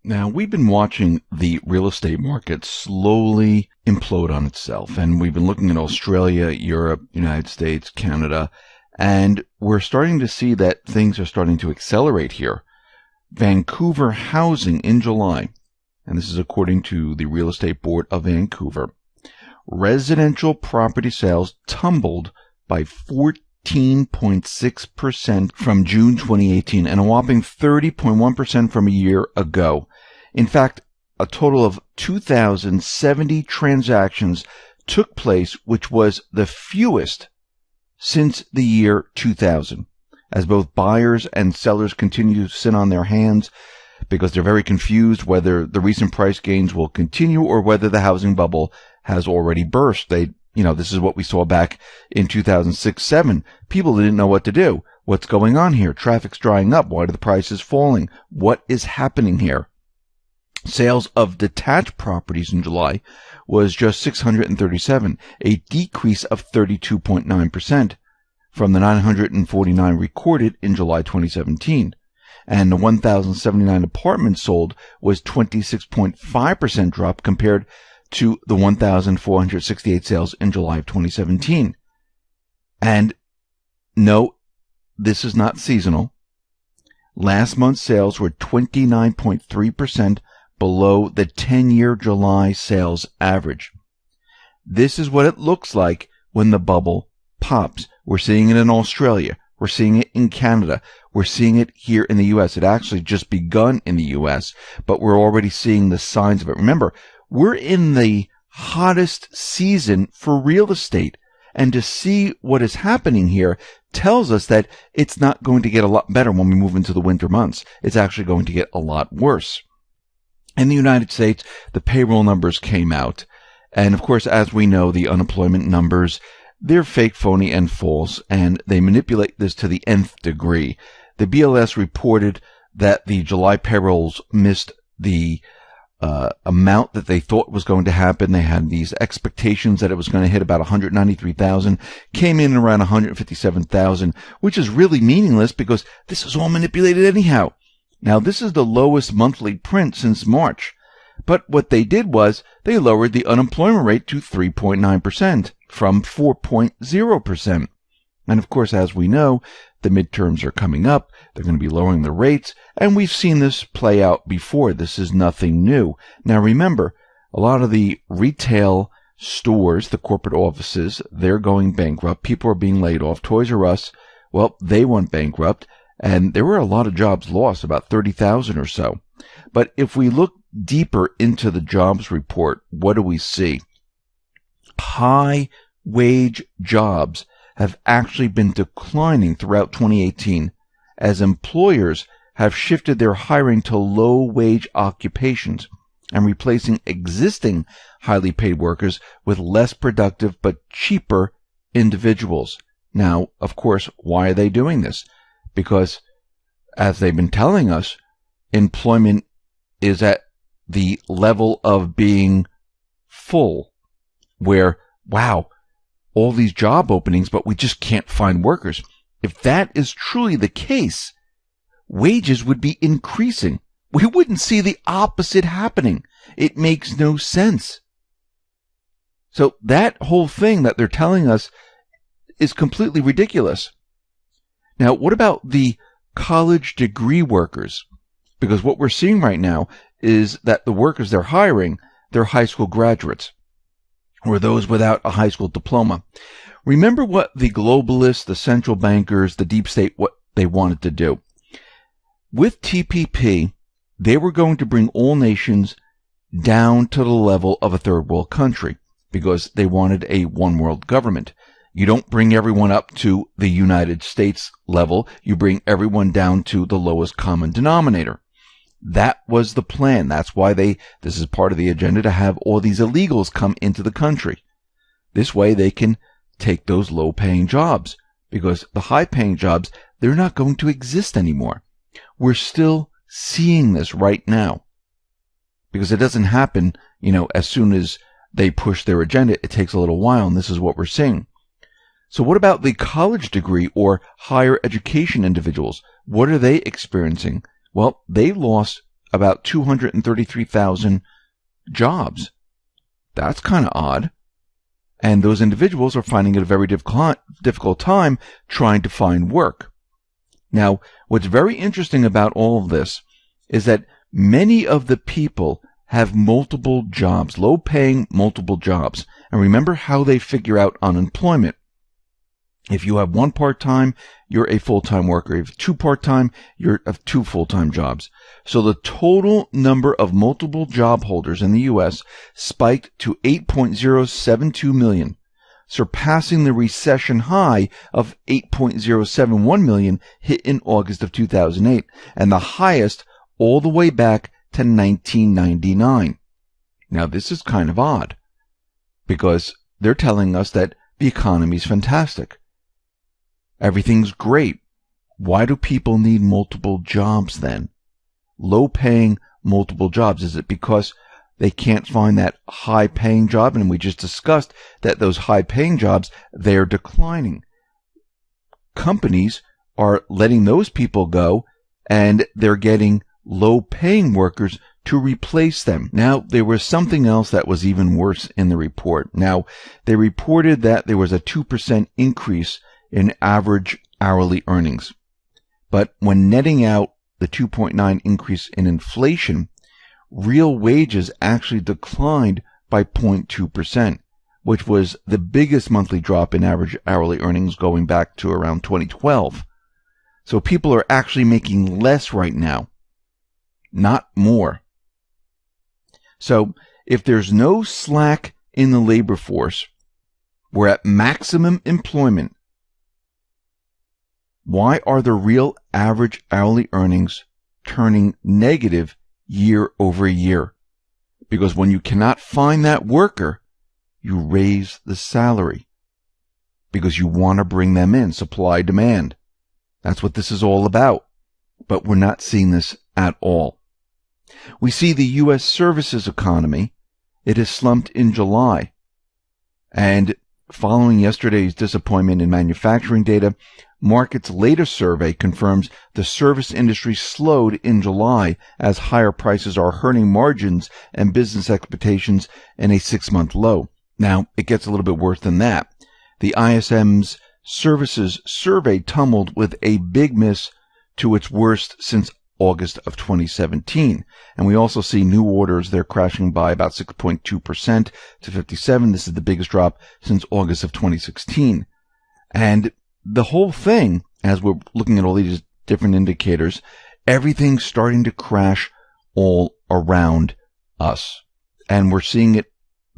Now, we've been watching the real estate market slowly implode on itself, and we've been looking at Australia, Europe, United States, Canada, and we're starting to see that things are starting to accelerate here. Vancouver housing in July, and this is according to the Real Estate Board of Vancouver, residential property sales tumbled by 14.6% from June 2018 and a whopping 30.1% from a year ago. In fact, a total of 2,070 transactions took place, which was the fewest since the year 2000, as both buyers and sellers continue to sit on their hands because they're very confused whether the recent price gains will continue or whether the housing bubble has already burst. This is what we saw back in 2006-07. People didn't know what to do. What's going on here? Traffic's drying up. Why are the prices falling? What is happening here? Sales of detached properties in July was just 637, a decrease of 32.9% from the 949 recorded in July 2017. And the 1,079 apartments sold was 26.5% drop compared to the 1,468 sales in July of 2017. And no, this is not seasonal. Last month's sales were 29.3% below the 10-year July sales average. This is what it looks like when the bubble pops. We're seeing it in Australia. We're seeing it in Canada. We're seeing it here in the U.S. It actually just begun in the U.S., but we're already seeing the signs of it. Remember, we're in the hottest season for real estate, and to see what is happening here tells us that it's not going to get a lot better when we move into the winter months. It's actually going to get a lot worse. In the United States, the payroll numbers came out, and of course, as we know, the unemployment numbers, they're fake, phony, and false, and they manipulate this to the nth degree. The BLS reported that the July payrolls missed the amount that they thought was going to happen. They had these expectations that it was going to hit about 193,000, came in around 157,000, which is really meaningless because this is all manipulated anyhow. Now, this is the lowest monthly print since March, but what they did was they lowered the unemployment rate to 3.9% from 4.0%. And of course, as we know, the midterms are coming up. They're going to be lowering the rates, and we've seen this play out before. This is nothing new. Now, remember, a lot of the retail stores, the corporate offices, they're going bankrupt. People are being laid off. Toys R Us, well, they went bankrupt, and there were a lot of jobs lost, about 30,000 or so. But if we look deeper into the jobs report, what do we see? High wage jobs have actually been declining throughout 2018 as employers have shifted their hiring to low-wage occupations and replacing existing highly paid workers with less productive but cheaper individuals. Now, of course, why are they doing this? Because, as they've been telling us, employment is at the level of being full, where, wow, all these job openings, but we just can't find workers. If that is truly the case, wages would be increasing. We wouldn't see the opposite happening. It makes no sense. So that whole thing that they're telling us is completely ridiculous. Now, what about the college degree workers? Because what we're seeing right now is that the workers they're hiring, they're high school graduates, or those without a high school diploma. Remember what the globalists, the central bankers, the deep state, what they wanted to do. With TPP, they were going to bring all nations down to the level of a third world country because they wanted a one world government. You don't bring everyone up to the United States level. You bring everyone down to the lowest common denominator. That was the plan. That's why this is part of the agenda, to have all these illegals come into the country. This way they can take those low-paying jobs, because the high-paying jobs, they're not going to exist anymore. We're still seeing this right now, because it doesn't happen, as soon as they push their agenda. It takes a little while, and this is what we're seeing. So what about the college degree or higher education individuals? What are they experiencing? Well, they lost about 233,000 jobs. That's kind of odd. And those individuals are finding it a very difficult time trying to find work. Now, what's very interesting about all of this is that many of the people have multiple jobs, low-paying multiple jobs. And remember how they figure out unemployment. If you have one part-time, you're a full-time worker. If you have two part-time, you have two full-time jobs. So the total number of multiple job holders in the U.S. spiked to 8.072 million, surpassing the recession high of 8.071 million hit in August of 2008, and the highest all the way back to 1999. Now, this is kind of odd, because they're telling us that the economy's fantastic. Everything's great. Why do people need multiple jobs then? Low-paying multiple jobs. Is it because they can't find that high-paying job? And we just discussed that those high-paying jobs, they're declining. Companies are letting those people go, and they're getting low-paying workers to replace them. Now, there was something else that was even worse in the report. Now, they reported that there was a 2% increase in average hourly earnings. But when netting out the 2.9 increase in inflation, real wages actually declined by 0.2%, which was the biggest monthly drop in average hourly earnings going back to around 2012. So people are actually making less right now, not more. So if there's no slack in the labor force, we're at maximum employment. Why are the real average hourly earnings turning negative year over year? Because when you cannot find that worker, you raise the salary because you want to bring them in, supply demand. That's what this is all about. But we're not seeing this at all. We see the U.S. services economy. It has slumped in July. And following yesterday's disappointment in manufacturing data, Market's latest survey confirms the service industry slowed in July as higher prices are hurting margins and business expectations in a 6-month low. Now, it gets a little bit worse than that. The ISM's services survey tumbled with a big miss to its worst since August of 2017. And we also see new orders, they're crashing by about 6.2% to 57. This is the biggest drop since August of 2016. And the whole thing, as we're looking at all these different indicators, everything's starting to crash all around us. And we're seeing it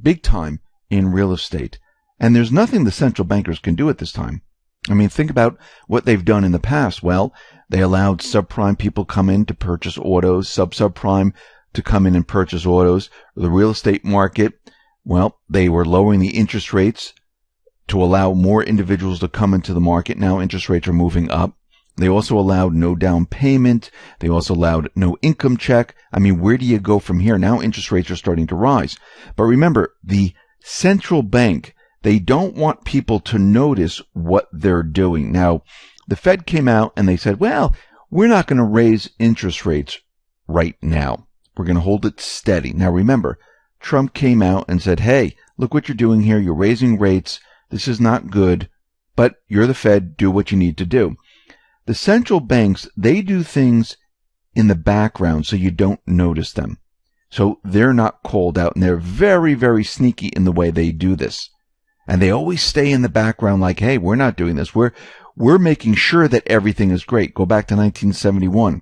big time in real estate. And there's nothing the central bankers can do at this time. I mean, think about what they've done in the past. Well, they allowed subprime people come in to purchase autos, subprime to come in and purchase autos. The real estate market, well, they were lowering the interest rates to allow more individuals to come into the market. Now interest rates are moving up. They also allowed no down payment. They also allowed no income check. I mean, where do you go from here? Now interest rates are starting to rise. But remember, the central bank, they don't want people to notice what they're doing. Now, the Fed came out and they said, well, we're not going to raise interest rates right now. We're going to hold it steady. Now, remember, Trump came out and said, hey, look what you're doing here. You're raising rates. This is not good, but you're the Fed. Do what you need to do. The central banks, they do things in the background so you don't notice them. So they're not called out, and they're very, very sneaky in the way they do this. And they always stay in the background like, hey, we're not doing this. We're making sure that everything is great. Go back to 1971.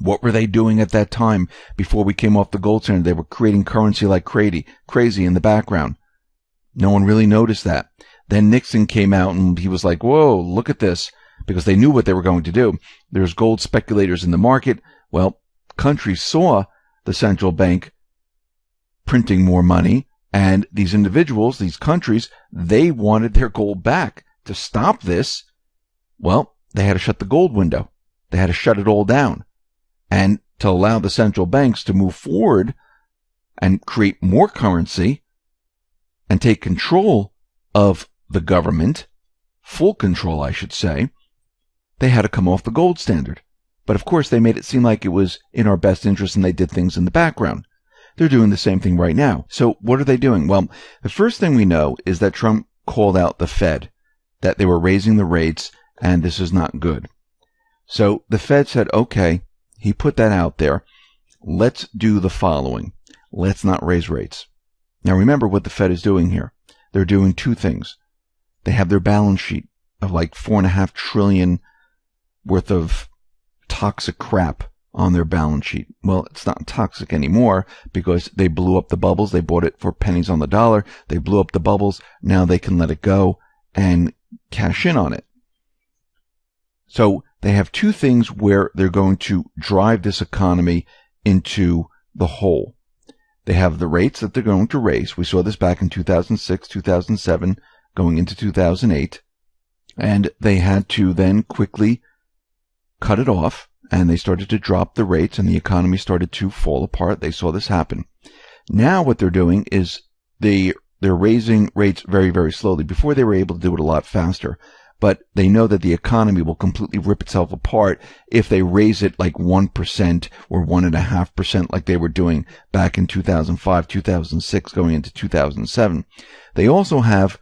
What were they doing at that time before we came off the gold standard? They were creating currency like crazy in the background. No one really noticed that. Then Nixon came out and he was like, whoa, look at this, because they knew what they were going to do. There's gold speculators in the market. Well, countries saw the central bank printing more money, and these individuals, these countries, they wanted their gold back. To stop this, well, they had to shut the gold window. They had to shut it all down. And to allow the central banks to move forward and create more currency and take control of the government, full control, I should say, they had to come off the gold standard. But of course, they made it seem like it was in our best interest and they did things in the background. They're doing the same thing right now. So what are they doing? Well, the first thing we know is that Trump called out the Fed, that they were raising the rates, and this is not good. So the Fed said, okay, he put that out there. Let's do the following. Let's not raise rates. Now remember what the Fed is doing here. They're doing two things. They have their balance sheet of like $4.5 trillion worth of toxic crap on their balance sheet. Well, it's not toxic anymore because they blew up the bubbles. They bought it for pennies on the dollar. They blew up the bubbles. Now they can let it go and cash in on it. So they have two things where they're going to drive this economy into the hole. They have the rates that they're going to raise. We saw this back in 2006, 2007, going into 2008. And they had to then quickly cut it off, and they started to drop the rates, and the economy started to fall apart. They saw this happen. Now what they're doing is they're raising rates very, very slowly. Before they were able to do it a lot faster. But they know that the economy will completely rip itself apart if they raise it like 1% or 1.5% like they were doing back in 2005, 2006, going into 2007. They also have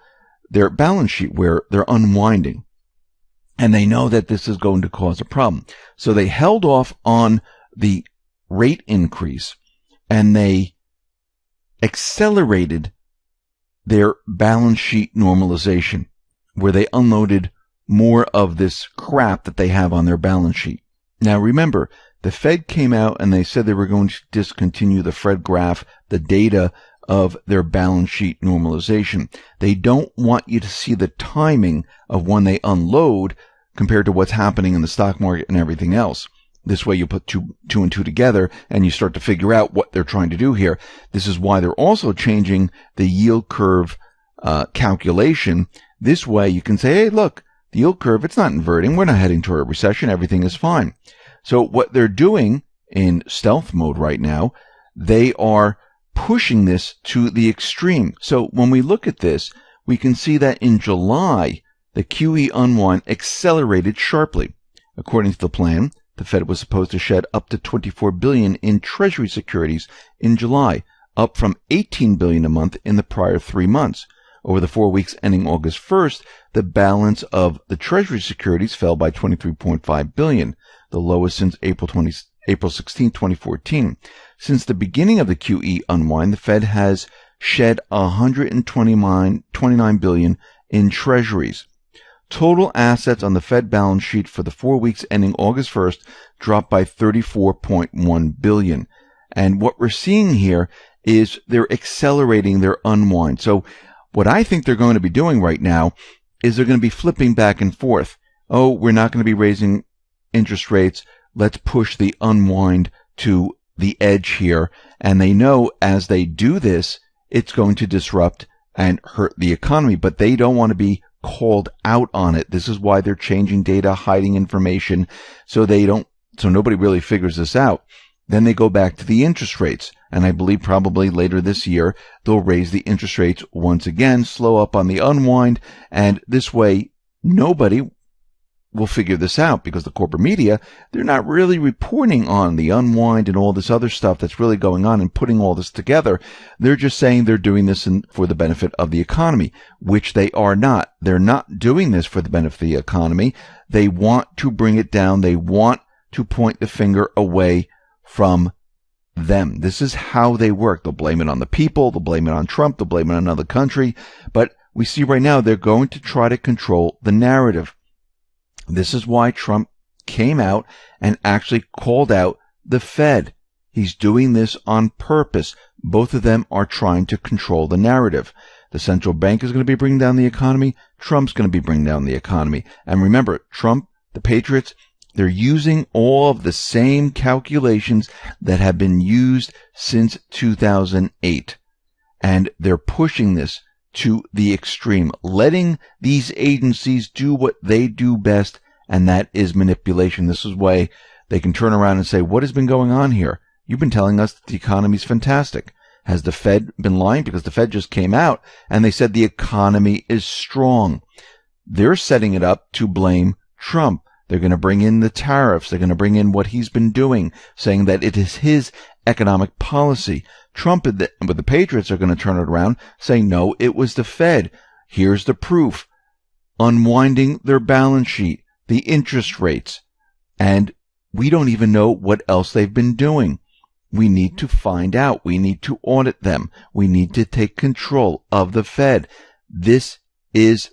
their balance sheet where they're unwinding. And they know that this is going to cause a problem. So they held off on the rate increase and they accelerated their balance sheet normalization, where they unloaded more of this crap that they have on their balance sheet. Now remember, the Fed came out and they said they were going to discontinue the Fed graph, the data of their balance sheet normalization. They don't want you to see the timing of when they unload compared to what's happening in the stock market and everything else. This way you put two and two together and you start to figure out what they're trying to do here. This is why they're also changing the yield curve calculation. This way you can say, hey, look, the yield curve, it's not inverting. We're not heading toward a recession. Everything is fine. So what they're doing in stealth mode right now, they are pushing this to the extreme. So when we look at this, we can see that in July, the QE unwind accelerated sharply. According to the plan, the Fed was supposed to shed up to $24 billion in Treasury securities in July, up from $18 billion a month in the prior 3 months. Over the 4 weeks ending August 1st, the balance of the Treasury securities fell by $23.5 billion, the lowest since April 16, 2014. Since the beginning of the QE unwind, the Fed has shed $129 billion in Treasuries. Total assets on the Fed balance sheet for the 4 weeks ending August 1st dropped by $34.1 billion. And what we're seeing here is they're accelerating their unwind. So what I think they're going to be doing right now is they're going to be flipping back and forth. Oh, we're not going to be raising interest rates. Let's push the unwind to the edge here. And they know as they do this, it's going to disrupt and hurt the economy, but they don't want to be called out on it. This is why they're changing data, hiding information, so nobody really figures this out. Then they go back to the interest rates. And I believe probably later this year, they'll raise the interest rates once again, slow up on the unwind. And this way, nobody will figure this out because the corporate media, they're not really reporting on the unwind and all this other stuff that's really going on and putting all this together. They're just saying they're doing this for the benefit of the economy, which they are not. They're not doing this for the benefit of the economy. They want to bring it down. They want to point the finger away from them. This is how they work. They'll blame it on the people. They'll blame it on Trump. They'll blame it on another country. But we see right now they're going to try to control the narrative. This is why Trump came out and actually called out the Fed. He's doing this on purpose. Both of them are trying to control the narrative. The central bank is going to be bringing down the economy. Trump's going to be bringing down the economy. And remember, Trump, the Patriots, they're using all of the same calculations that have been used since 2008. And they're pushing this to the extreme, letting these agencies do what they do best, and that is manipulation. This is why they can turn around and say, what has been going on here? You've been telling us that the economy is fantastic. Has the Fed been lying? Because the Fed just came out and they said the economy is strong. They're setting it up to blame Trump. They're going to bring in the tariffs. They're going to bring in what he's been doing, saying that it is his economic policy. Trump and the Patriots are going to turn it around, saying, no, it was the Fed. Here's the proof. Unwinding their balance sheet, the interest rates. And we don't even know what else they've been doing. We need to find out. We need to audit them. We need to take control of the Fed. This is